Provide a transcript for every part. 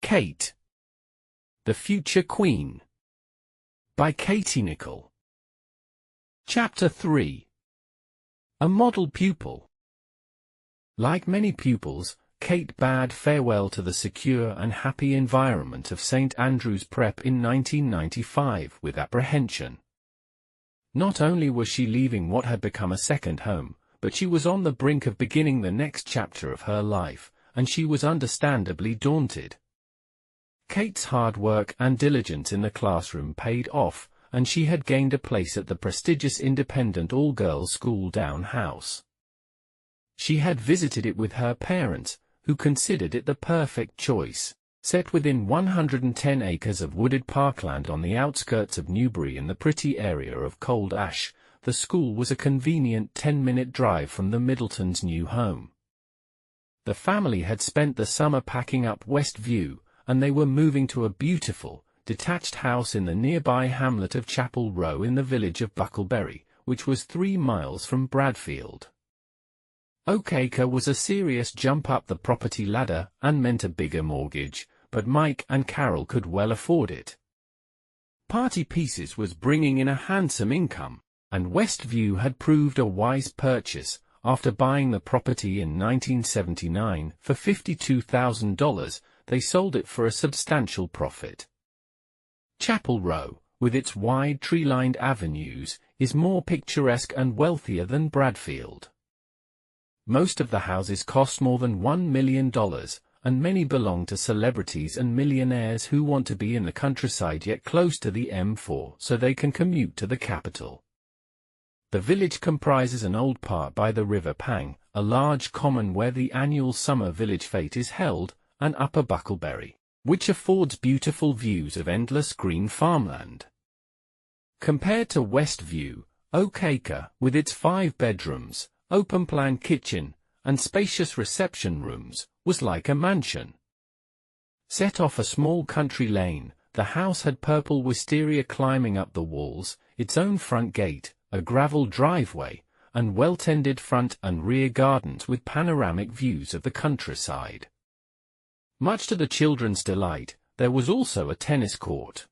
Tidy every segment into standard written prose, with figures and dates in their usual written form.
Kate, the Future Queen, by Kate Nicholl. Chapter 3. A Model Pupil. Like many pupils, Kate bade farewell to the secure and happy environment of St. Andrew's Prep in 1995 with apprehension. Not only was she leaving what had become a second home, but she was on the brink of beginning the next chapter of her life, and she was understandably daunted. Kate's hard work and diligence in the classroom paid off, and she had gained a place at the prestigious independent all-girls school Down House. She had visited it with her parents, who considered it the perfect choice. Set within 110 acres of wooded parkland on the outskirts of Newbury in the pretty area of Cold Ash, the school was a convenient 10-minute drive from the Middletons' new home. The family had spent the summer packing up Westview, and they were moving to a beautiful, detached house in the nearby hamlet of Chapel Row in the village of Bucklebury, which was 3 miles from Bradfield. Oakacre was a serious jump up the property ladder and meant a bigger mortgage, but Mike and Carol could well afford it. Party Pieces was bringing in a handsome income, and Westview had proved a wise purchase. After buying the property in 1979 for $52,000, they sold it for a substantial profit. Chapel Row, with its wide tree-lined avenues, is more picturesque and wealthier than Bradfield. Most of the houses cost more than $1 million, and many belong to celebrities and millionaires who want to be in the countryside yet close to the M4 so they can commute to the capital. The village comprises an old park by the River Pang, a large common where the annual summer village fete is held, and Upper Bucklebury, which affords beautiful views of endless green farmland. Compared to Westview, Oakacre, with its 5 bedrooms, open-plan kitchen, and spacious reception rooms, was like a mansion. Set off a small country lane, the house had purple wisteria climbing up the walls, its own front gate, a gravel driveway, and well-tended front and rear gardens with panoramic views of the countryside. Much to the children's delight, there was also a tennis court.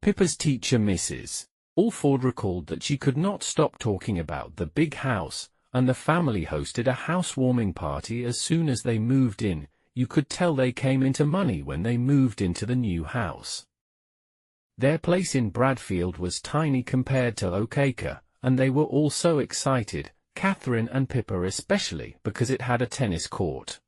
Pippa's teacher Mrs. Alford recalled that she could not stop talking about the big house, and the family hosted a housewarming party as soon as they moved in. You could tell they came into money when they moved into the new house. Their place in Bradfield was tiny compared to Oakacre, and they were all so excited, Catherine and Pippa especially, because it had a tennis court.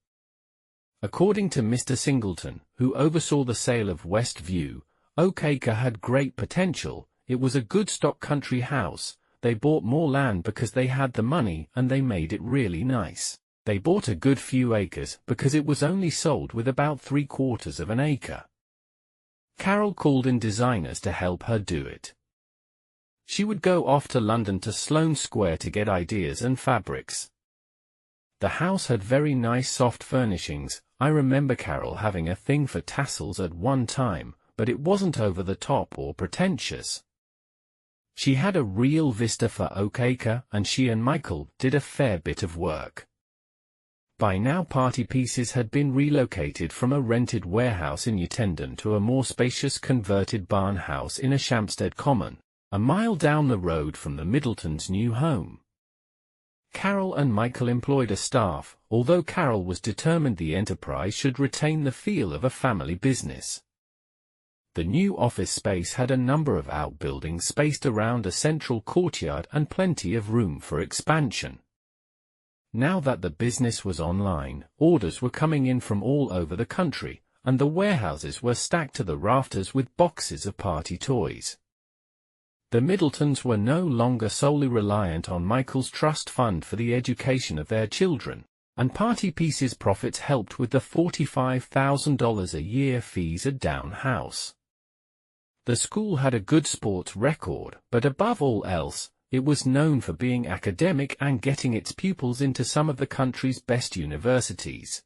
According to Mr. Singleton, who oversaw the sale of Westview, Oakacre had great potential. It was a good stock country house. They bought more land because they had the money, and they made it really nice. They bought a good few acres because it was only sold with about 3/4 of an acre. Carol called in designers to help her do it. She would go off to London to Sloane Square to get ideas and fabrics. The house had very nice soft furnishings. I remember Carol having a thing for tassels at one time, but it wasn't over the top or pretentious. She had a real vista for Oakacre, and she and Michael did a fair bit of work. By now Party Pieces had been relocated from a rented warehouse in Utendon to a more spacious converted barn house in a Shampstead Common, a mile down the road from the Middletons' new home. Carol and Michael employed a staff, although Carol was determined the enterprise should retain the feel of a family business. The new office space had a number of outbuildings spaced around a central courtyard and plenty of room for expansion. Now that the business was online, orders were coming in from all over the country, and the warehouses were stacked to the rafters with boxes of party toys. The Middletons were no longer solely reliant on Michael's trust fund for the education of their children, and Party Pieces profits helped with the $45,000 a year fees at Down House. The school had a good sports record, but above all else, it was known for being academic and getting its pupils into some of the country's best universities.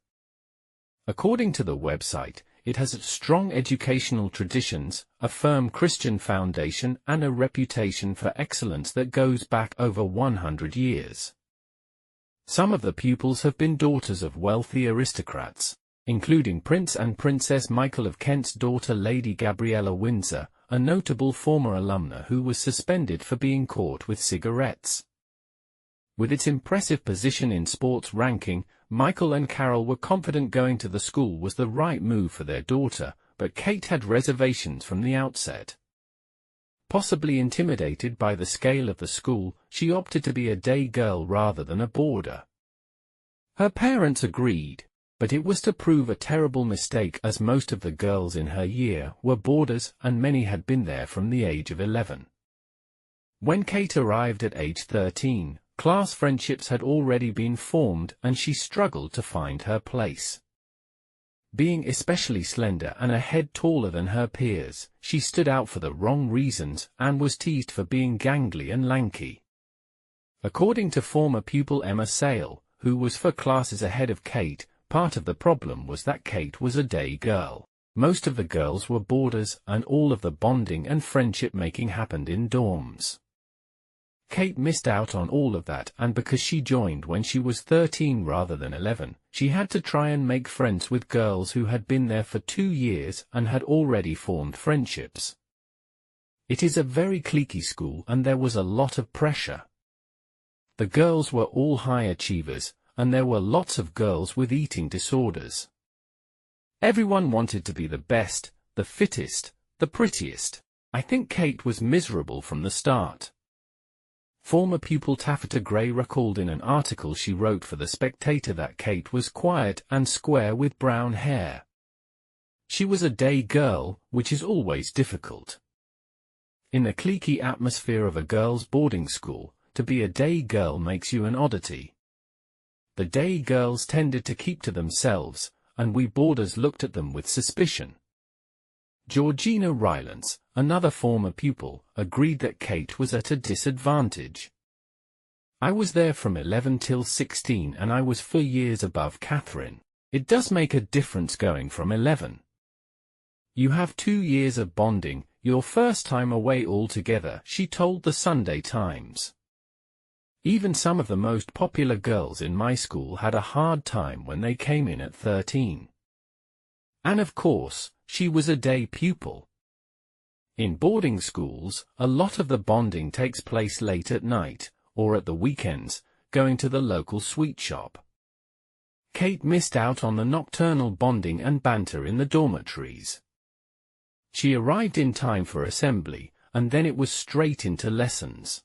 According to the website, it has strong educational traditions, a firm Christian foundation, and a reputation for excellence that goes back over 100 years. Some of the pupils have been daughters of wealthy aristocrats. including Prince and Princess Michael of Kent's daughter Lady Gabriella Windsor, a notable former alumna who was suspended for being caught with cigarettes. With its impressive position in sports ranking, Michael and Carol were confident going to the school was the right move for their daughter, but Kate had reservations from the outset. Possibly intimidated by the scale of the school, she opted to be a day girl rather than a boarder. Her parents agreed, but it was to prove a terrible mistake as most of the girls in her year were boarders and many had been there from the age of 11. When Kate arrived at age 13, class friendships had already been formed and she struggled to find her place. Being especially slender and a head taller than her peers, she stood out for the wrong reasons and was teased for being gangly and lanky. According to former pupil Emma Sale, who was 4 classes ahead of Kate, part of the problem was that Kate was a day girl. Most of the girls were boarders and all of the bonding and friendship making happened in dorms. Kate missed out on all of that, and because she joined when she was 13 rather than 11, she had to try and make friends with girls who had been there for 2 years and had already formed friendships. It is a very cliquey school and there was a lot of pressure. The girls were all high achievers, and there were lots of girls with eating disorders. Everyone wanted to be the best, the fittest, the prettiest. I think Kate was miserable from the start. Former pupil Taffeta Gray recalled in an article she wrote for The Spectator that Kate was quiet and square with brown hair. She was a day girl, which is always difficult. In the cliquey atmosphere of a girls' boarding school, to be a day girl makes you an oddity. The day girls tended to keep to themselves, and we boarders looked at them with suspicion. Georgina Rylance, another former pupil, agreed that Kate was at a disadvantage. I was there from 11 till 16 and I was 4 years above Catherine. It does make a difference going from 11. You have 2 years of bonding, your first time away altogether, she told the Sunday Times. Even some of the most popular girls in my school had a hard time when they came in at 13. And of course, she was a day pupil. In boarding schools, a lot of the bonding takes place late at night, or at the weekends, going to the local sweet shop. Kate missed out on the nocturnal bonding and banter in the dormitories. She arrived in time for assembly, and then it was straight into lessons.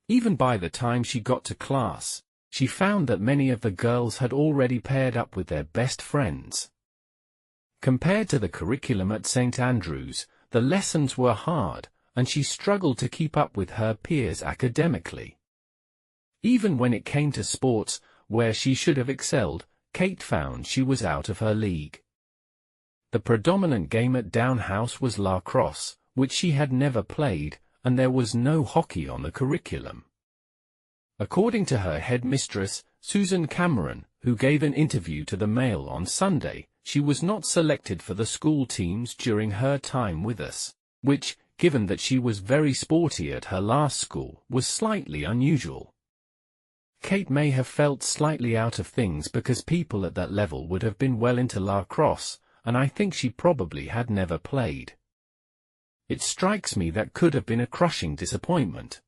Even by the time she got to class, she found that many of the girls had already paired up with their best friends. Compared to the curriculum at St. Andrews, the lessons were hard, and she struggled to keep up with her peers academically. Even when it came to sports, where she should have excelled, Kate found she was out of her league. The predominant game at Down House was lacrosse, which she had never played, and there was no hockey on the curriculum. According to her headmistress, Susan Cameron, who gave an interview to the Mail on Sunday, she was not selected for the school teams during her time with us, which, given that she was very sporty at her last school, was slightly unusual. Kate may have felt slightly out of things because people at that level would have been well into lacrosse, and I think she probably had never played. It strikes me that could have been a crushing disappointment.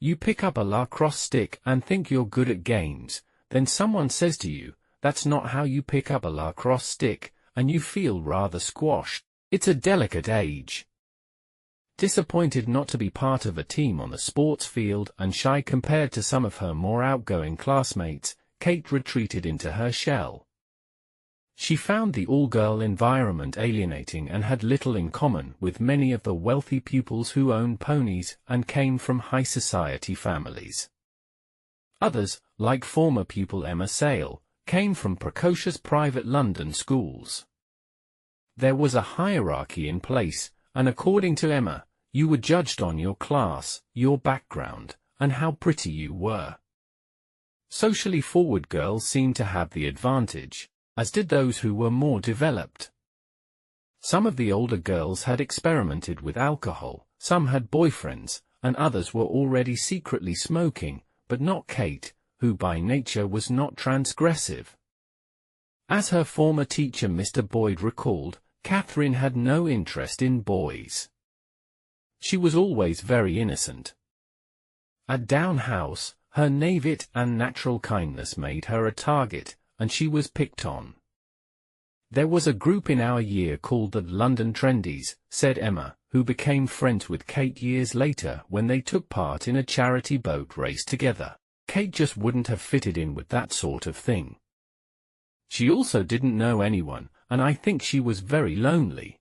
You pick up a lacrosse stick and think you're good at games, then someone says to you, "That's not how you pick up a lacrosse stick," and you feel rather squashed. It's a delicate age. Disappointed not to be part of a team on the sports field and shy compared to some of her more outgoing classmates, Kate retreated into her shell. She found the all-girl environment alienating and had little in common with many of the wealthy pupils who owned ponies and came from high-society families. Others, like former pupil Emma Sale, came from precocious private London schools. There was a hierarchy in place, and according to Emma, you were judged on your class, your background, and how pretty you were. Socially forward girls seemed to have the advantage, as did those who were more developed. Some of the older girls had experimented with alcohol, some had boyfriends, and others were already secretly smoking, but not Kate, who by nature was not transgressive. As her former teacher Mr. Boyd recalled, Catherine had no interest in boys. She was always very innocent. At Down House, her naivete and natural kindness made her a target, and she was picked on. "There was a group in our year called the London Trendies," said Emma, who became friends with Kate years later when they took part in a charity boat race together. Kate just wouldn't have fitted in with that sort of thing. She also didn't know anyone, and I think she was very lonely.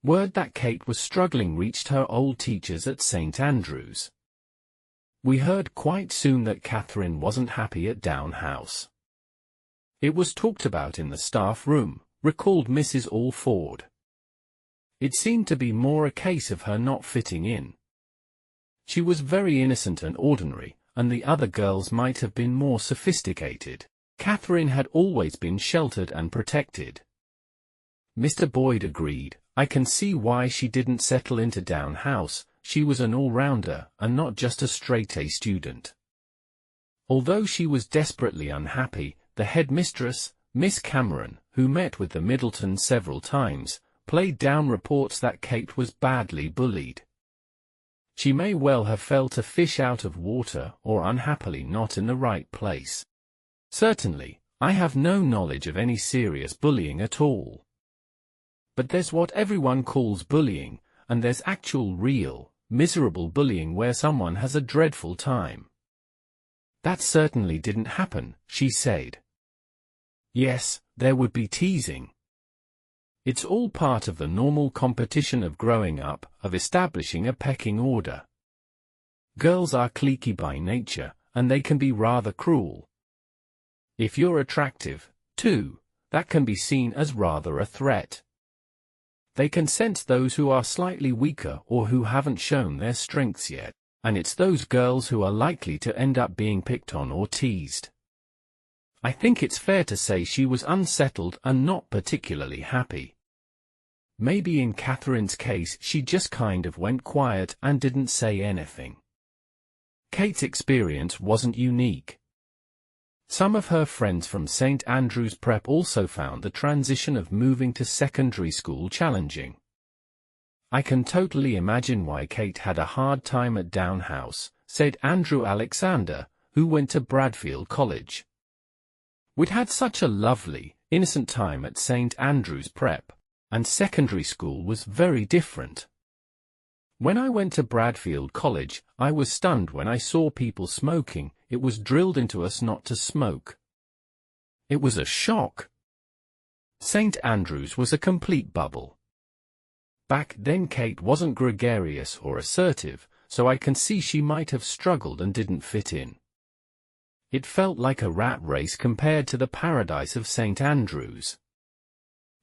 Word that Kate was struggling reached her old teachers at St. Andrews. "We heard quite soon that Catherine wasn't happy at Down House. It was talked about in the staff room," recalled Mrs. Alford. "It seemed to be more a case of her not fitting in. She was very innocent and ordinary, and the other girls might have been more sophisticated. Catherine had always been sheltered and protected." Mr. Boyd agreed. "I can see why she didn't settle into Down House. She was an all-rounder, and not just a straight-A student." Although she was desperately unhappy, the headmistress, Miss Cameron, who met with the Middletons several times, played down reports that Kate was badly bullied. She may well have felt a fish out of water or unhappily not in the right place. "Certainly, I have no knowledge of any serious bullying at all. But there's what everyone calls bullying, and there's actual real, miserable bullying where someone has a dreadful time. That certainly didn't happen," she said. "Yes, there would be teasing. It's all part of the normal competition of growing up, of establishing a pecking order. Girls are cliquey by nature, and they can be rather cruel. If you're attractive, too, that can be seen as rather a threat. They can sense those who are slightly weaker or who haven't shown their strengths yet, and it's those girls who are likely to end up being picked on or teased." I think it's fair to say she was unsettled and not particularly happy. Maybe in Catherine's case she just kind of went quiet and didn't say anything. Kate's experience wasn't unique. Some of her friends from St. Andrews Prep also found the transition of moving to secondary school challenging. "I can totally imagine why Kate had a hard time at Down House," said Andrew Alexander, who went to Bradfield College. "We'd had such a lovely, innocent time at St. Andrews Prep, and secondary school was very different. When I went to Bradfield College, I was stunned when I saw people smoking. It was drilled into us not to smoke. It was a shock. St. Andrews was a complete bubble. Back then Kate wasn't gregarious or assertive, so I can see she might have struggled and didn't fit in. It felt like a rat race compared to the paradise of St. Andrews."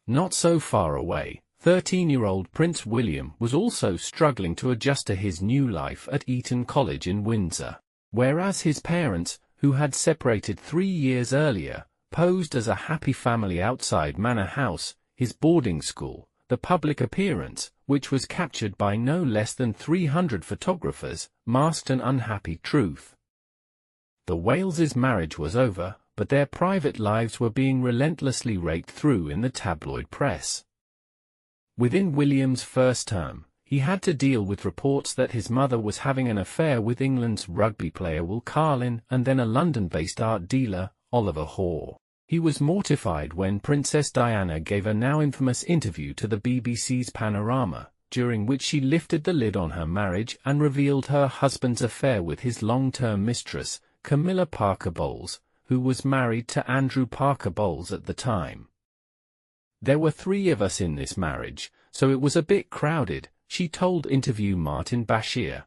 Not so far away, 13-year-old Prince William was also struggling to adjust to his new life at Eton College in Windsor, whereas his parents, who had separated 3 years earlier, posed as a happy family outside Manor House, his boarding school. The public appearance, which was captured by no less than 300 photographers, masked an unhappy truth. The Waleses' marriage was over, but their private lives were being relentlessly raked through in the tabloid press. Within William's first term, he had to deal with reports that his mother was having an affair with England's rugby player Will Carlin and then a London-based art dealer, Oliver Hoare. He was mortified when Princess Diana gave a now infamous interview to the BBC's Panorama, during which she lifted the lid on her marriage and revealed her husband's affair with his long-term mistress, Camilla Parker Bowles, who was married to Andrew Parker Bowles at the time. "There were 3 of us in this marriage, so it was a bit crowded," she told interview Martin Bashir.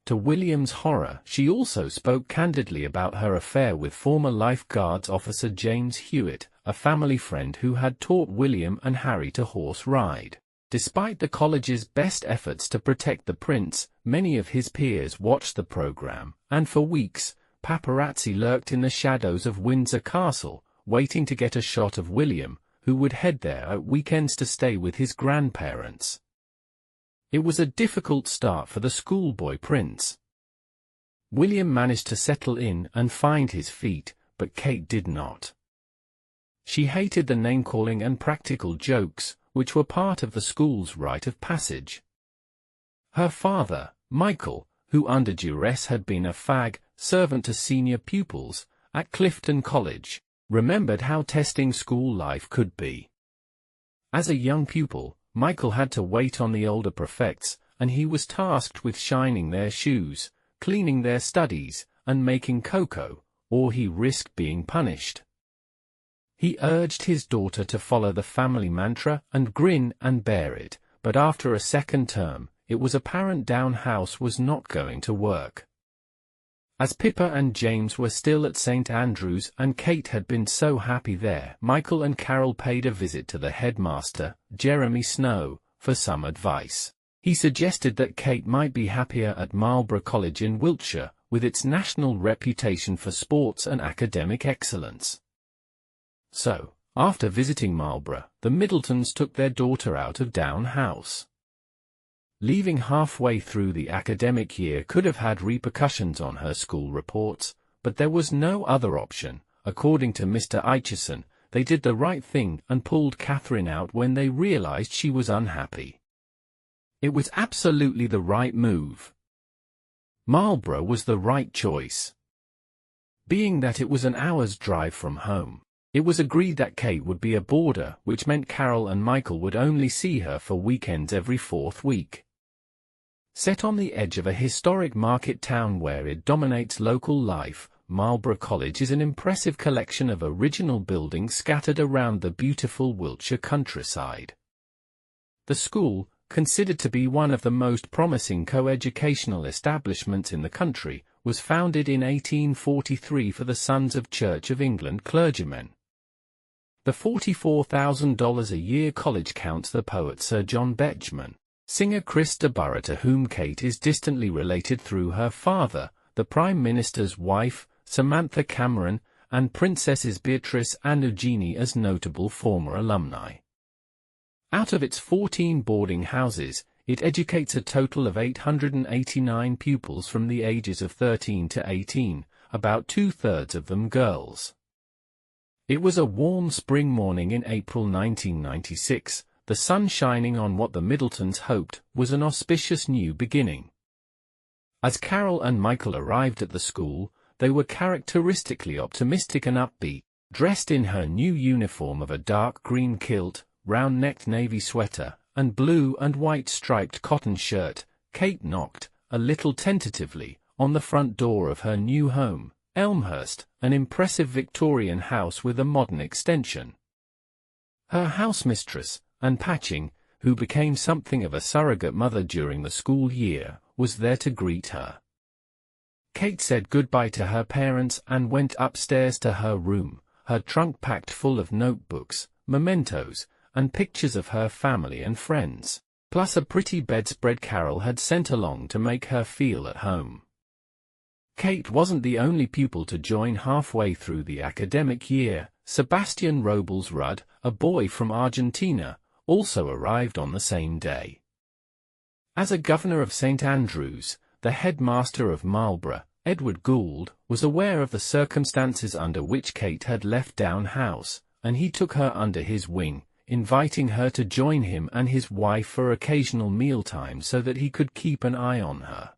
To William's horror, she also spoke candidly about her affair with former lifeguards officer James Hewitt, a family friend who had taught William and Harry to horse ride. Despite the college's best efforts to protect the prince, many of his peers watched the program, and for weeks, paparazzi lurked in the shadows of Windsor Castle, waiting to get a shot of William, who would head there at weekends to stay with his grandparents. It was a difficult start for the schoolboy prince. William managed to settle in and find his feet, but Kate did not. She hated the name-calling and practical jokes, which were part of the school's rite of passage. Her father, Michael, who under duress had been a fag servant to senior pupils at Clifton College, remembered how testing school life could be. As a young pupil, Michael had to wait on the older prefects, and he was tasked with shining their shoes, cleaning their studies, and making cocoa, or he risked being punished. He urged his daughter to follow the family mantra and grin and bear it, but after a second term, it was apparent Down House was not going to work. As Pippa and James were still at St. Andrews and Kate had been so happy there, Michael and Carol paid a visit to the headmaster, Jeremy Snow, for some advice. He suggested that Kate might be happier at Marlborough College in Wiltshire, with its national reputation for sports and academic excellence. So, after visiting Marlborough, the Middletons took their daughter out of Down House. Leaving halfway through the academic year could have had repercussions on her school reports, but there was no other option. According to Mr. Aitchison, they did the right thing and pulled Catherine out when they realized she was unhappy. It was absolutely the right move. Marlborough was the right choice. Being that it was an hour's drive from home, it was agreed that Kate would be a boarder, which meant Carol and Michael would only see her for weekends every fourth week. Set on the edge of a historic market town where it dominates local life, Marlborough College is an impressive collection of original buildings scattered around the beautiful Wiltshire countryside. The school, considered to be one of the most promising co-educational establishments in the country, was founded in 1843 for the sons of Church of England clergymen. The $44,000 a year college counts the poet Sir John Betjeman, singer Chris de Burgh, to whom Kate is distantly related through her father, the Prime Minister's wife, Samantha Cameron, and Princesses Beatrice and Eugenie as notable former alumni. Out of its 14 boarding houses, it educates a total of 889 pupils from the ages of 13 to 18, about two-thirds of them girls. It was a warm spring morning in April 1996, the sun shining on what the Middletons hoped was an auspicious new beginning. As Carol and Michael arrived at the school, they were characteristically optimistic and upbeat. Dressed in her new uniform of a dark green kilt, round-necked navy sweater, and blue and white striped cotton shirt, Kate knocked, a little tentatively, on the front door of her new home, Elmhurst, an impressive Victorian house with a modern extension. Her housemistress, Anne Patching, who became something of a surrogate mother during the school year, was there to greet her. Kate said goodbye to her parents and went upstairs to her room, her trunk packed full of notebooks, mementos, and pictures of her family and friends, plus a pretty bedspread Carol had sent along to make her feel at home. Kate wasn't the only pupil to join halfway through the academic year. Sebastian Robles Rudd, a boy from Argentina, also arrived on the same day. As a governor of St. Andrews, the headmaster of Marlborough, Edward Gould, was aware of the circumstances under which Kate had left Down House, and he took her under his wing, inviting her to join him and his wife for occasional mealtime so that he could keep an eye on her.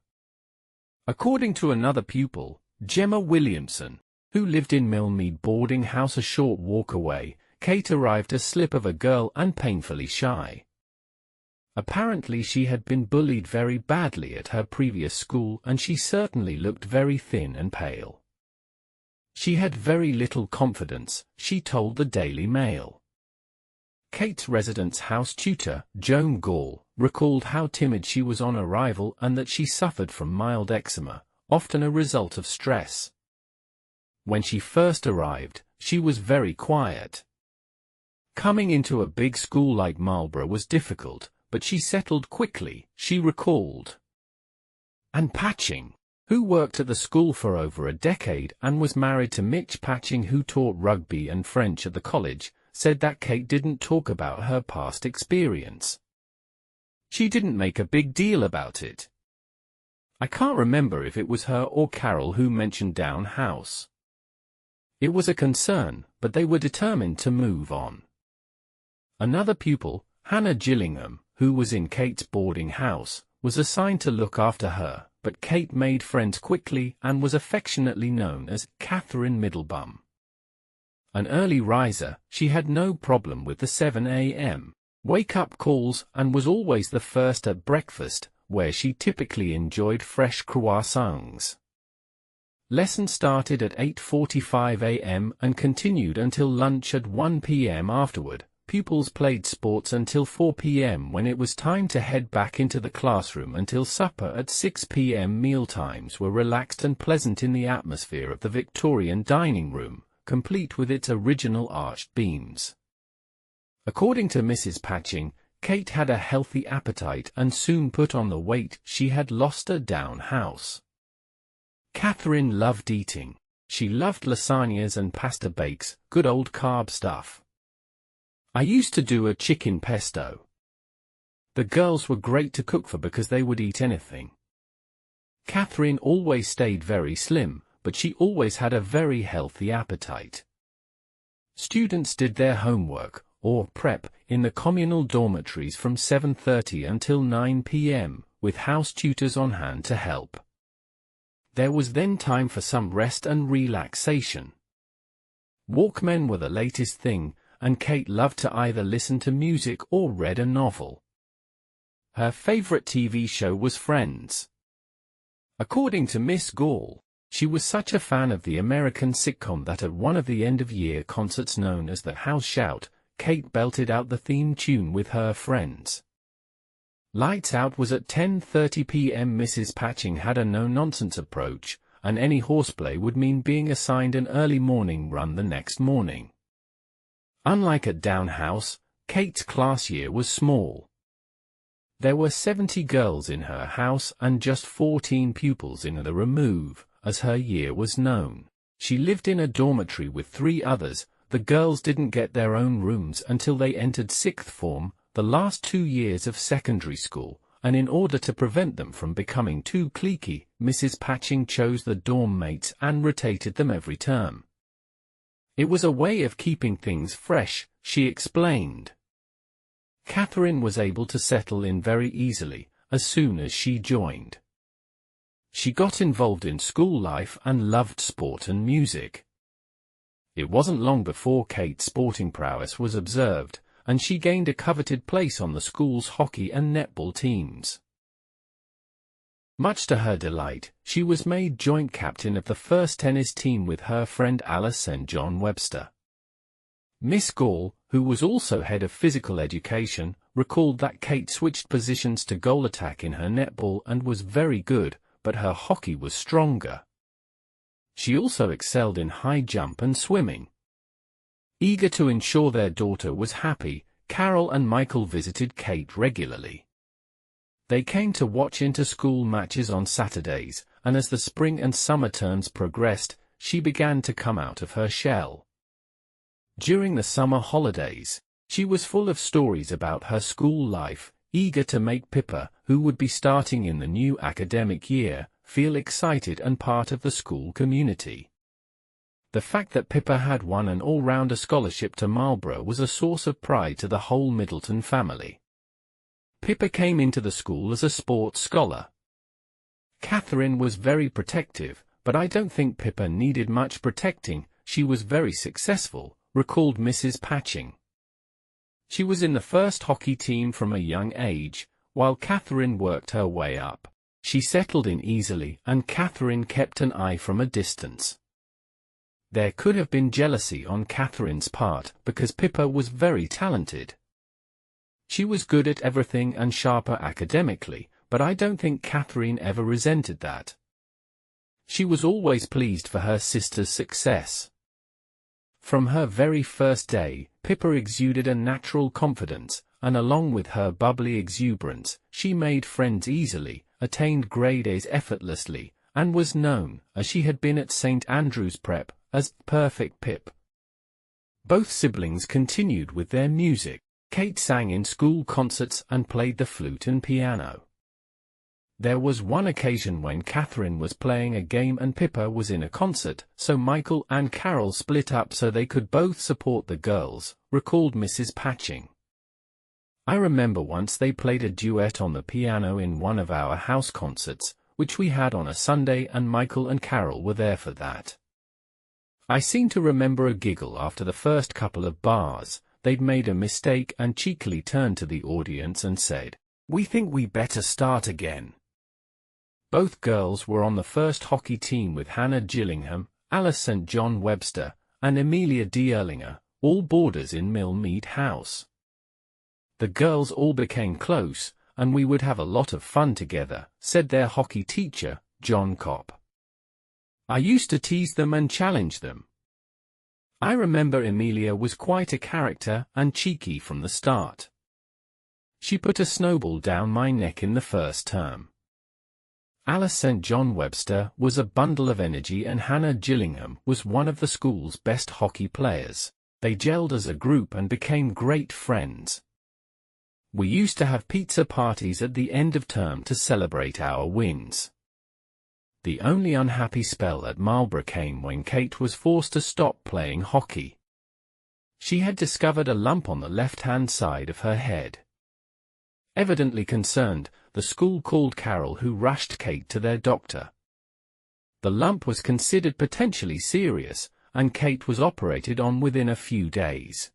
According to another pupil, Gemma Williamson, who lived in Millmead boarding house a short walk away, Kate arrived a slip of a girl and painfully shy. Apparently she had been bullied very badly at her previous school and she certainly looked very thin and pale. She had very little confidence, she told the Daily Mail. Kate's residence house tutor, Joan Gall, recalled how timid she was on arrival and that she suffered from mild eczema, often a result of stress. When she first arrived, she was very quiet. Coming into a big school like Marlborough was difficult, but she settled quickly, she recalled. Anne Patching, who worked at the school for over a decade and was married to Mitch Patching, who taught rugby and French at the college, said that Kate didn't talk about her past experience. She didn't make a big deal about it. I can't remember if it was her or Carol who mentioned Down House. It was a concern, but they were determined to move on. Another pupil, Hannah Gillingham, who was in Kate's boarding house, was assigned to look after her, but Kate made friends quickly and was affectionately known as Catherine Middleton. An early riser, she had no problem with the 7 a.m. wake-up calls and was always the first at breakfast, where she typically enjoyed fresh croissants. Lessons started at 8:45 a.m. and continued until lunch at 1 p.m. afterward. Pupils played sports until 4 p.m. when it was time to head back into the classroom until supper at 6 p.m. Mealtimes were relaxed and pleasant in the atmosphere of the Victorian dining room, complete with its original arched beams. According to Mrs. Patching, Kate had a healthy appetite and soon put on the weight she had lost at Down House. Catherine loved eating. She loved lasagnas and pasta bakes, good old carb stuff. I used to do a chicken pesto. The girls were great to cook for because they would eat anything. Catherine always stayed very slim, but she always had a very healthy appetite. Students did their homework, or prep, in the communal dormitories from 7:30 until 9 p.m., with house tutors on hand to help. There was then time for some rest and relaxation. Walkmen were the latest thing, and Kate loved to either listen to music or read a novel. Her favorite TV show was Friends. According to Miss Gall, she was such a fan of the American sitcom that at one of the end-of-year concerts known as the House Shout, Kate belted out the theme tune with her friends. Lights Out was at 10:30 p.m. Mrs. Patching had a no-nonsense approach, and any horseplay would mean being assigned an early morning run the next morning. Unlike at Down House, Kate's class year was small. There were 70 girls in her house and just 14 pupils in the remove, as her year was known. She lived in a dormitory with 3 others. The girls didn't get their own rooms until they entered 6th form, the last 2 years of secondary school, and in order to prevent them from becoming too cliquey, Mrs. Patching chose the dorm mates and rotated them every term. It was a way of keeping things fresh, she explained. Catherine was able to settle in very easily, as soon as she joined. She got involved in school life and loved sport and music. It wasn't long before Kate's sporting prowess was observed, and she gained a coveted place on the school's hockey and netball teams. Much to her delight, she was made joint captain of the first tennis team with her friend Alice St. John Webster. Miss Gall, who was also head of physical education, recalled that Kate switched positions to goal attack in her netball and was very good, but her hockey was stronger. She also excelled in high jump and swimming. Eager to ensure their daughter was happy, Carol and Michael visited Kate regularly. They came to watch inter-school matches on Saturdays, and as the spring and summer terms progressed, she began to come out of her shell. During the summer holidays, she was full of stories about her school life, eager to make Pippa, who would be starting in the new academic year, feel excited and part of the school community. The fact that Pippa had won an all-rounder scholarship to Marlborough was a source of pride to the whole Middleton family. Pippa came into the school as a sports scholar. Catherine was very protective, but I don't think Pippa needed much protecting. She was very successful, recalled Mrs. Patching. She was in the first hockey team from a young age, while Catherine worked her way up. She settled in easily, and Catherine kept an eye from a distance. There could have been jealousy on Catherine's part, because Pippa was very talented. She was good at everything and sharper academically, but I don't think Catherine ever resented that. She was always pleased for her sister's success. From her very first day, Pippa exuded a natural confidence, and along with her bubbly exuberance, she made friends easily, attained grade A's effortlessly, and was known, as she had been at St. Andrew's Prep, as Perfect Pip. Both siblings continued with their music. Kate sang in school concerts and played the flute and piano. There was one occasion when Catherine was playing a game and Pippa was in a concert, so Michael and Carol split up so they could both support the girls, recalled Mrs. Patching. I remember once they played a duet on the piano in one of our house concerts, which we had on a Sunday, and Michael and Carol were there for that. I seem to remember a giggle after the first couple of bars. They'd made a mistake and cheekily turned to the audience and said, "We think we better start again." Both girls were on the first hockey team with Hannah Gillingham, Alice St. John Webster, and Amelia D. Erlinger, all boarders in Millmead House. The girls all became close, and we would have a lot of fun together, said their hockey teacher, John Kopp. I used to tease them and challenge them. I remember Amelia was quite a character and cheeky from the start. She put a snowball down my neck in the first term. Alice St. John Webster was a bundle of energy, and Hannah Gillingham was one of the school's best hockey players. They gelled as a group and became great friends. We used to have pizza parties at the end of term to celebrate our wins. The only unhappy spell at Marlborough came when Kate was forced to stop playing hockey. She had discovered a lump on the left-hand side of her head. Evidently concerned, the school called Carol, who rushed Kate to their doctor. The lump was considered potentially serious, and Kate was operated on within a few days.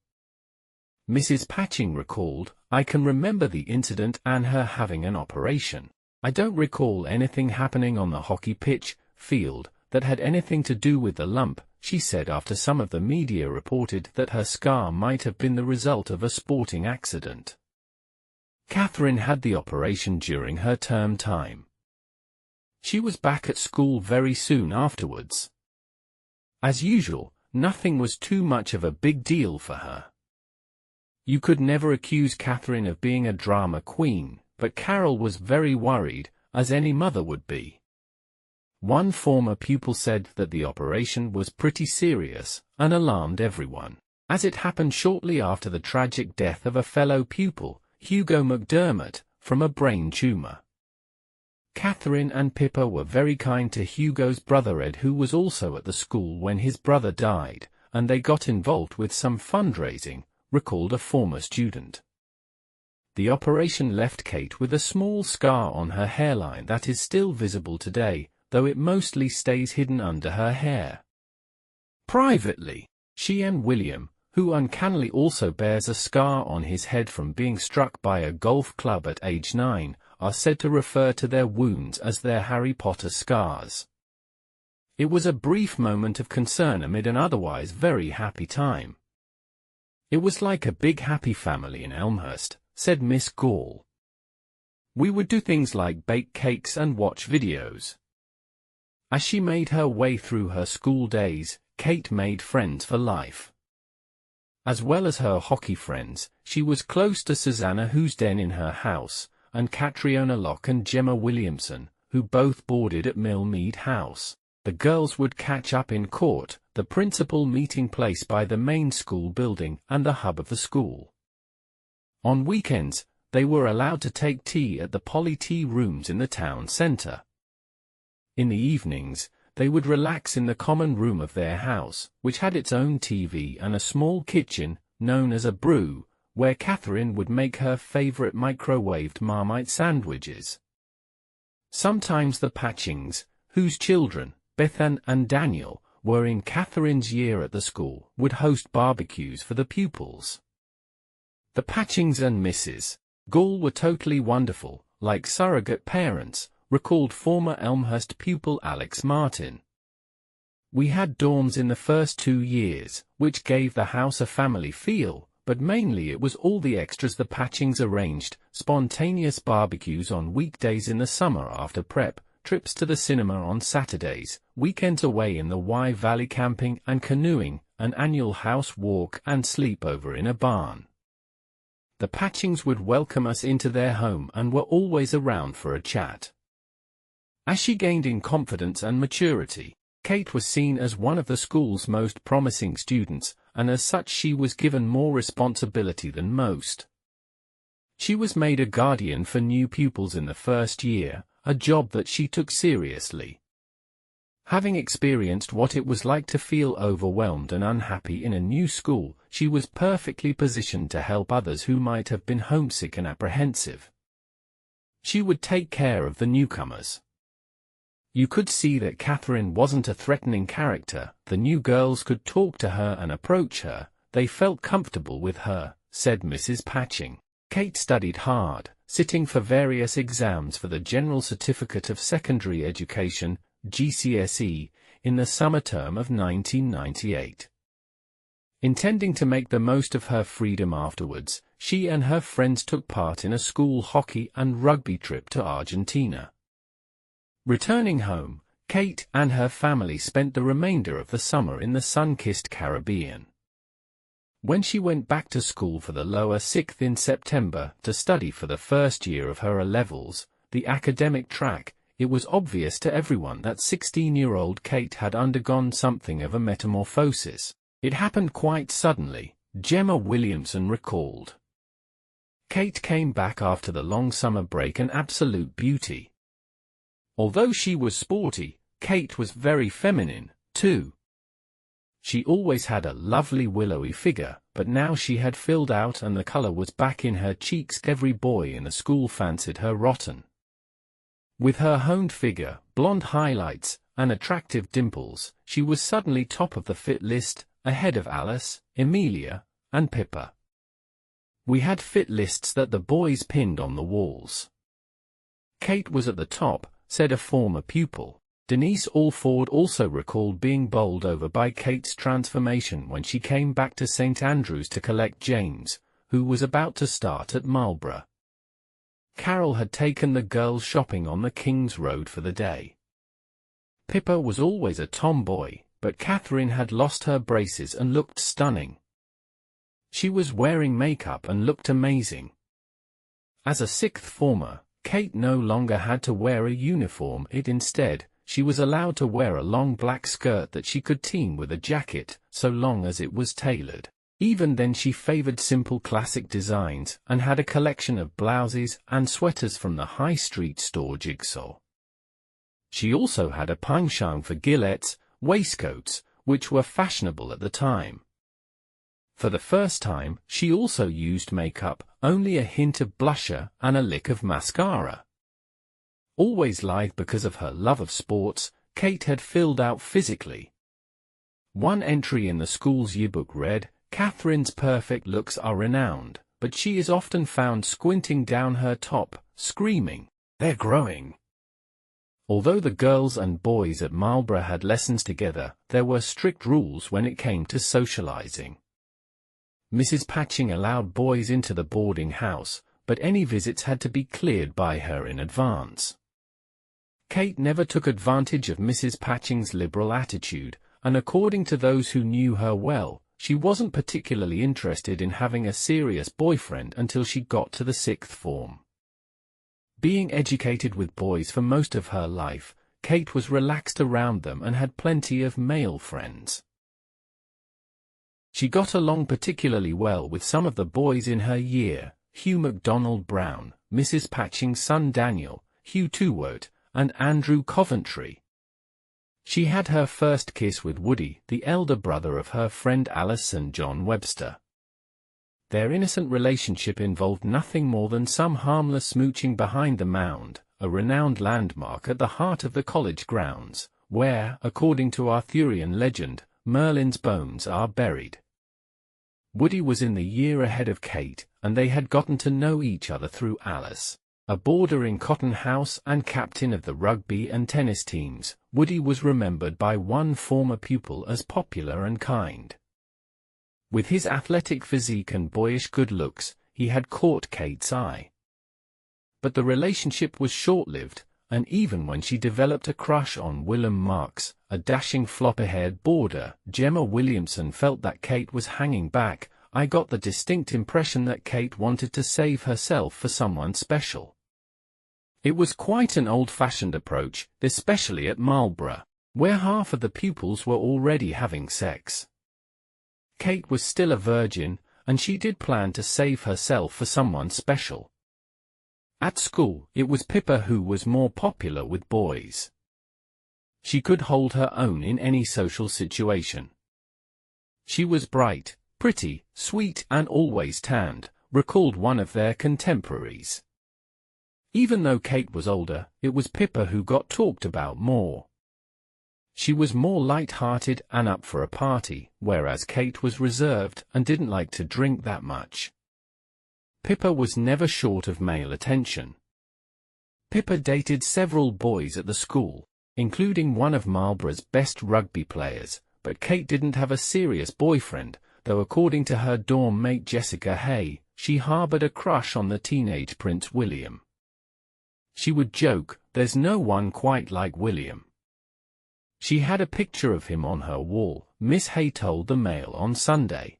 Mrs. Patching recalled, "I can remember the incident and her having an operation. I don't recall anything happening on the hockey pitch, field, that had anything to do with the lump," she said, after some of the media reported that her scar might have been the result of a sporting accident. Catherine had the operation during her term time. She was back at school very soon afterwards. As usual, nothing was too much of a big deal for her. You could never accuse Catherine of being a drama queen, but Carol was very worried, as any mother would be. One former pupil said that the operation was pretty serious, and alarmed everyone, as it happened shortly after the tragic death of a fellow pupil, Hugo McDermott, from a brain tumor. Catherine and Pippa were very kind to Hugo's brother Ed, who was also at the school when his brother died, and they got involved with some fundraising, recalled a former student. The operation left Kate with a small scar on her hairline that is still visible today, though it mostly stays hidden under her hair. Privately, she and William, who uncannily also bears a scar on his head from being struck by a golf club at age 9, are said to refer to their wounds as their Harry Potter scars. It was a brief moment of concern amid an otherwise very happy time. "It was like a big happy family in Elmhurst," said Miss Gall. "We would do things like bake cakes and watch videos." As she made her way through her school days, Kate made friends for life. As well as her hockey friends, she was close to Susanna Housden in her house, and Catriona Locke and Gemma Williamson, who both boarded at Millmead House. The girls would catch up in court, the principal meeting place by the main school building and the hub of the school. On weekends, they were allowed to take tea at the Poly Tea Rooms in the town centre. In the evenings, they would relax in the common room of their house, which had its own TV and a small kitchen, known as a brew, where Catherine would make her favourite microwaved Marmite sandwiches. Sometimes the Patchings, whose children, Bethan and Daniel, were in Catherine's year at the school, would host barbecues for the pupils. The Patchings and Mrs. Gall were totally wonderful, like surrogate parents, recalled former Elmhurst pupil Alex Martin. "We had dorms in the first 2 years, which gave the house a family feel, but mainly it was all the extras the Patchings arranged, spontaneous barbecues on weekdays in the summer after prep, trips to the cinema on Saturdays, weekends away in the Wye Valley camping and canoeing, an annual house walk and sleepover in a barn. The Patchings would welcome us into their home and were always around for a chat." As she gained in confidence and maturity, Kate was seen as one of the school's most promising students, and as such she was given more responsibility than most. She was made a guardian for new pupils in the first year, a job that she took seriously. Having experienced what it was like to feel overwhelmed and unhappy in a new school, she was perfectly positioned to help others who might have been homesick and apprehensive. She would take care of the newcomers. You could see that Catherine wasn't a threatening character. The new girls could talk to her and approach her. They felt comfortable with her, said Mrs. Patching. Kate studied hard, sitting for various exams for the General Certificate of Secondary Education, GCSE, in the summer term of 1998. Intending to make the most of her freedom afterwards, she and her friends took part in a school hockey and rugby trip to Argentina. Returning home, Kate and her family spent the remainder of the summer in the sun-kissed Caribbean. When she went back to school for the lower 6th in September to study for the first year of her A-levels, the academic track, it was obvious to everyone that 16-year-old Kate had undergone something of a metamorphosis. It happened quite suddenly, Gemma Williamson recalled. Kate came back after the long summer break an absolute beauty. Although she was sporty, Kate was very feminine, too. She always had a lovely willowy figure, but now she had filled out and the color was back in her cheeks. Every boy in the school fancied her rotten. With her honed figure, blonde highlights, and attractive dimples, she was suddenly top of the fit list, ahead of Alice, Emilia, and Pippa. We had fit lists that the boys pinned on the walls. Kate was at the top, said a former pupil. Denise Alford also recalled being bowled over by Kate's transformation when she came back to St. Andrews to collect James, who was about to start at Marlborough. Carol had taken the girls shopping on the King's Road for the day. Pippa was always a tomboy, but Catherine had lost her braces and looked stunning. She was wearing makeup and looked amazing. As a sixth former, Kate no longer had to wear a uniform. Instead, she was allowed to wear a long black skirt that she could team with a jacket, so long as it was tailored. Even then she favored simple classic designs, and had a collection of blouses and sweaters from the high street store Jigsaw. She also had a penchant for gilets, waistcoats, which were fashionable at the time. For the first time, she also used makeup, only a hint of blusher and a lick of mascara. Always lithe because of her love of sports, Kate had filled out physically. One entry in the school's yearbook read, "Catherine's perfect looks are renowned, but she is often found squinting down her top, screaming, 'They're growing!'" Although the girls and boys at Marlborough had lessons together, there were strict rules when it came to socializing. Mrs. Patching allowed boys into the boarding house, but any visits had to be cleared by her in advance. Kate never took advantage of Mrs. Patching's liberal attitude, and according to those who knew her well, she wasn't particularly interested in having a serious boyfriend until she got to the sixth form. Being educated with boys for most of her life, Kate was relaxed around them and had plenty of male friends. She got along particularly well with some of the boys in her year, Hugh MacDonald Brown, Mrs. Patching's son Daniel, Hugh Tewart, and Andrew Coventry. She had her first kiss with Woody, the elder brother of her friend Alice and John Webster. Their innocent relationship involved nothing more than some harmless smooching behind the Mound, a renowned landmark at the heart of the college grounds, where, according to Arthurian legend, Merlin's bones are buried. Woody was in the year ahead of Kate, and they had gotten to know each other through Alice. A boarder in Cotton House and captain of the rugby and tennis teams, Woody was remembered by one former pupil as popular and kind. With his athletic physique and boyish good looks, he had caught Kate's eye. But the relationship was short-lived, and even when she developed a crush on Willem Marks, a dashing floppy-haired boarder, Gemma Williamson felt that Kate was hanging back. "I got the distinct impression that Kate wanted to save herself for someone special." It was quite an old-fashioned approach, especially at Marlborough, where half of the pupils were already having sex. Kate was still a virgin, and she did plan to save herself for someone special. At school, it was Pippa who was more popular with boys. She could hold her own in any social situation. She was bright, pretty, sweet, and always tanned, recalled one of their contemporaries. Even though Kate was older, it was Pippa who got talked about more. She was more light-hearted and up for a party, whereas Kate was reserved and didn't like to drink that much. Pippa was never short of male attention. Pippa dated several boys at the school, including one of Marlborough's best rugby players, but Kate didn't have a serious boyfriend, though according to her dorm mate Jessica Hay, she harbored a crush on the teenage Prince William. She would joke, "There's no one quite like William." She had a picture of him on her wall, Miss Hay told the Mail on Sunday.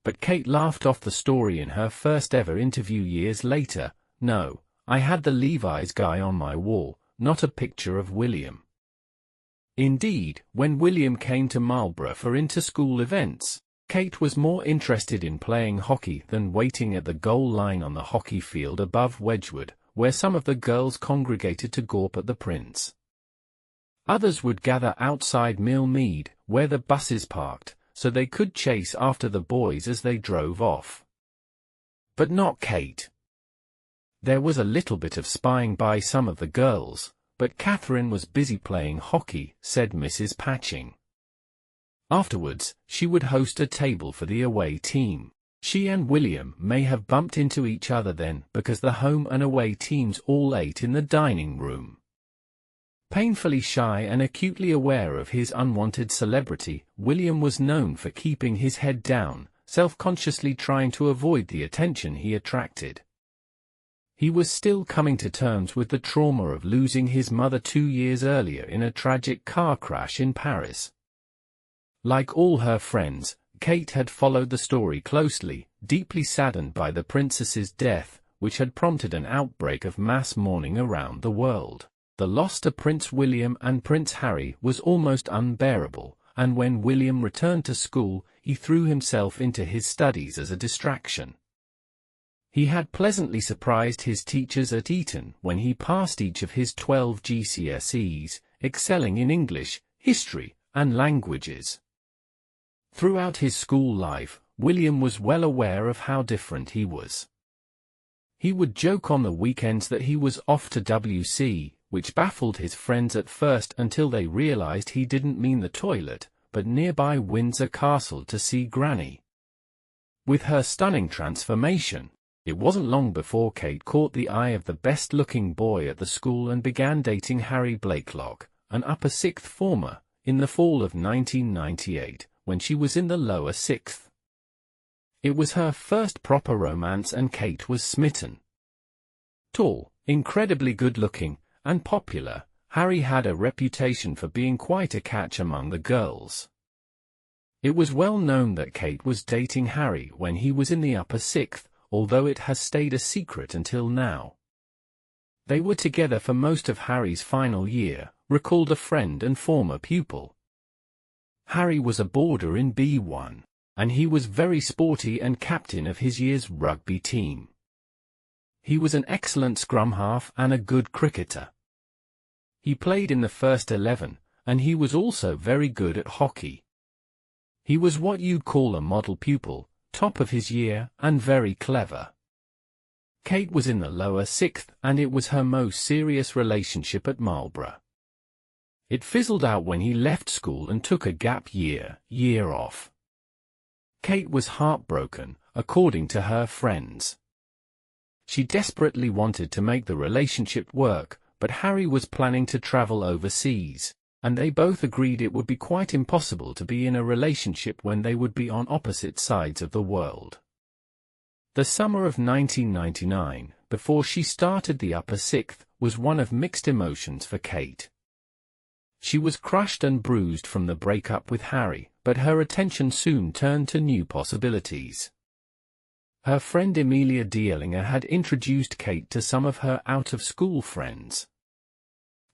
But Kate laughed off the story in her first ever interview years later. "No, I had the Levi's guy on my wall, not a picture of William." Indeed, when William came to Marlborough for inter-school events, Kate was more interested in playing hockey than waiting at the goal line on the hockey field above Wedgwood, where some of the girls congregated to gawp at the Prince. Others would gather outside Mill Mead, where the buses parked, so they could chase after the boys as they drove off. But not Kate. There was a little bit of spying by some of the girls, but Catherine was busy playing hockey, said Mrs. Patching. Afterwards, she would host a table for the away team. She and William may have bumped into each other then, because the home and away teams all ate in the dining room. Painfully shy and acutely aware of his unwanted celebrity, William was known for keeping his head down, self-consciously trying to avoid the attention he attracted. He was still coming to terms with the trauma of losing his mother 2 years earlier in a tragic car crash in Paris. Like all her friends, Kate had followed the story closely, deeply saddened by the princess's death, which had prompted an outbreak of mass mourning around the world. The loss to Prince William and Prince Harry was almost unbearable, and when William returned to school, he threw himself into his studies as a distraction. He had pleasantly surprised his teachers at Eton when he passed each of his 12 GCSEs, excelling in English, history, and languages. Throughout his school life, William was well aware of how different he was. He would joke on the weekends that he was off to WC, which baffled his friends at first until they realized he didn't mean the toilet, but nearby Windsor Castle to see Granny. With her stunning transformation, it wasn't long before Kate caught the eye of the best-looking boy at the school and began dating Harry Blakelock, an upper sixth former, in the fall of 1998, when she was in the lower sixth. It was her first proper romance and Kate was smitten. Tall, incredibly good-looking, and popular, Harry had a reputation for being quite a catch among the girls. It was well known that Kate was dating Harry when he was in the upper sixth, although it has stayed a secret until now. They were together for most of Harry's final year, recalled a friend and former pupil. Harry was a boarder in B1, and he was very sporty and captain of his year's rugby team. He was an excellent scrum half and a good cricketer. He played in the first 11, and he was also very good at hockey. He was what you'd call a model pupil, top of his year, and very clever. Kate was in the lower sixth, and it was her most serious relationship at Marlborough. It fizzled out when he left school and took a gap year off. Kate was heartbroken, according to her friends. She desperately wanted to make the relationship work, but Harry was planning to travel overseas, and they both agreed it would be quite impossible to be in a relationship when they would be on opposite sides of the world. The summer of 1999, before she started the upper sixth, was one of mixed emotions for Kate. She was crushed and bruised from the breakup with Harry, but her attention soon turned to new possibilities. Her friend Amelia Dielinger had introduced Kate to some of her out-of-school friends.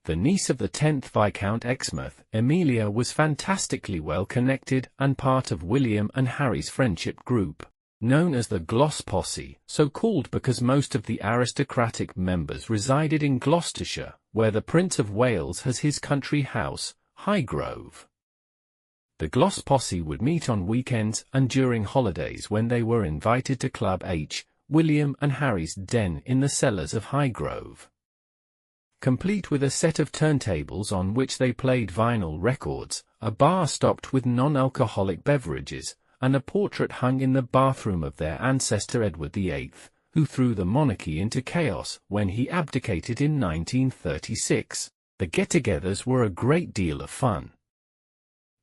The niece of the 10th Viscount Exmouth, Amelia was fantastically well connected and part of William and Harry's friendship group. known as the Gloss Posse, so called because most of the aristocratic members resided in Gloucestershire, where the Prince of Wales has his country house, Highgrove. The Gloss Posse would meet on weekends and during holidays when they were invited to Club H, William and Harry's den in the cellars of Highgrove. Complete with a set of turntables on which they played vinyl records, a bar stocked with non-alcoholic beverages, and a portrait hung in the bathroom of their ancestor Edward VIII, who threw the monarchy into chaos when he abdicated in 1936. The get-togethers were a great deal of fun.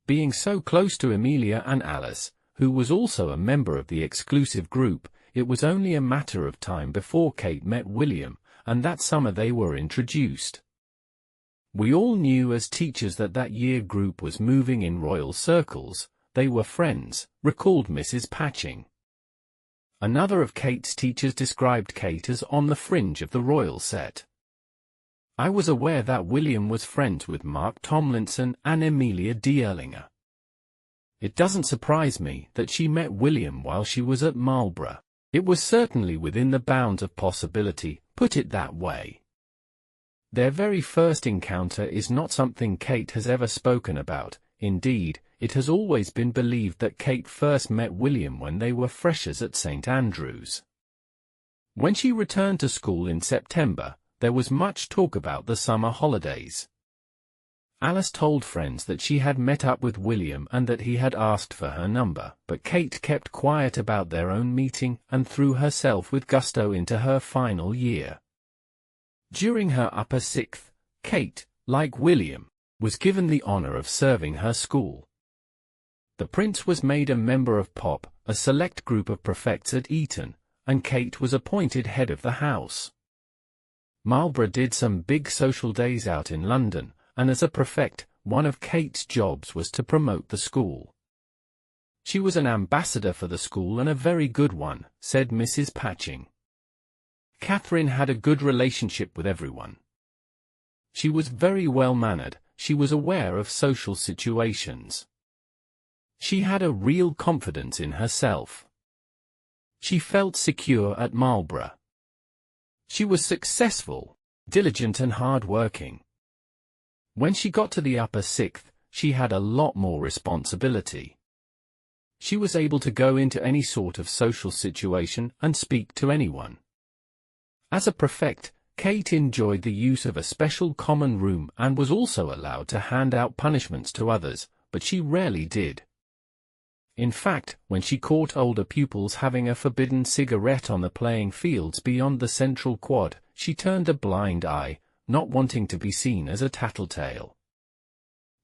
Being so close to Amelia and Alice, who was also a member of the exclusive group, it was only a matter of time before Kate met William, and that summer they were introduced. We all knew as teachers that that year group was moving in royal circles. They were friends, recalled Mrs. Patching. Another of Kate's teachers described Kate as on the fringe of the royal set. I was aware that William was friends with Mark Tomlinson and Amelia D'Erlinger. It doesn't surprise me that she met William while she was at Marlborough. It was certainly within the bounds of possibility, put it that way. Their very first encounter is not something Kate has ever spoken about. Indeed, it has always been believed that Kate first met William when they were freshers at St. Andrews. When she returned to school in September, there was much talk about the summer holidays. Alice told friends that she had met up with William and that he had asked for her number, but Kate kept quiet about their own meeting and threw herself with gusto into her final year. During her upper sixth, Kate, like William, was given the honor of serving her school. The prince was made a member of POP, a select group of prefects at Eton, and Kate was appointed head of the house. Marlborough did some big social days out in London, and as a prefect, one of Kate's jobs was to promote the school. She was an ambassador for the school and a very good one, said Mrs. Patching. Catherine had a good relationship with everyone. She was very well-mannered, she was aware of social situations. She had a real confidence in herself. She felt secure at Marlborough. She was successful, diligent and hard-working. When she got to the upper sixth, she had a lot more responsibility. She was able to go into any sort of social situation and speak to anyone. As a prefect, Kate enjoyed the use of a special common room and was also allowed to hand out punishments to others, but she rarely did. In fact, when she caught older pupils having a forbidden cigarette on the playing fields beyond the central quad, she turned a blind eye, not wanting to be seen as a tattletale.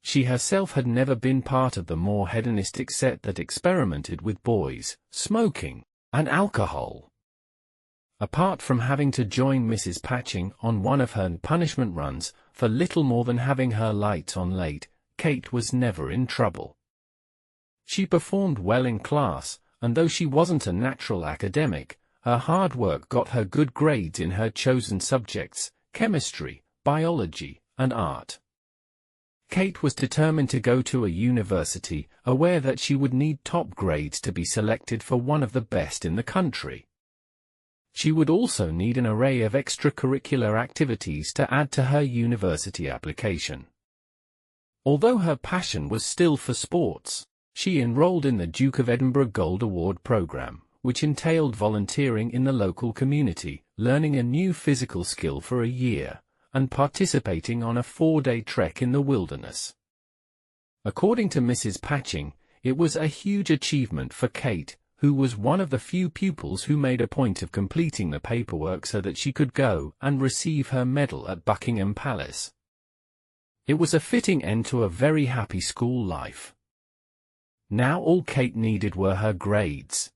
She herself had never been part of the more hedonistic set that experimented with boys, smoking, and alcohol. Apart from having to join Mrs. Patching on one of her punishment runs, for little more than having her lights on late, Kate was never in trouble. She performed well in class, and though she wasn't a natural academic, her hard work got her good grades in her chosen subjects, chemistry, biology, and art. Kate was determined to go to a university, aware that she would need top grades to be selected for one of the best in the country. She would also need an array of extracurricular activities to add to her university application. Although her passion was still for sports, she enrolled in the Duke of Edinburgh Gold Award programme, which entailed volunteering in the local community, learning a new physical skill for a year, and participating on a 4-day trek in the wilderness. According to Mrs. Patching, it was a huge achievement for Kate, who was one of the few pupils who made a point of completing the paperwork so that she could go and receive her medal at Buckingham Palace. It was a fitting end to a very happy school life. Now all Kate needed were her grades.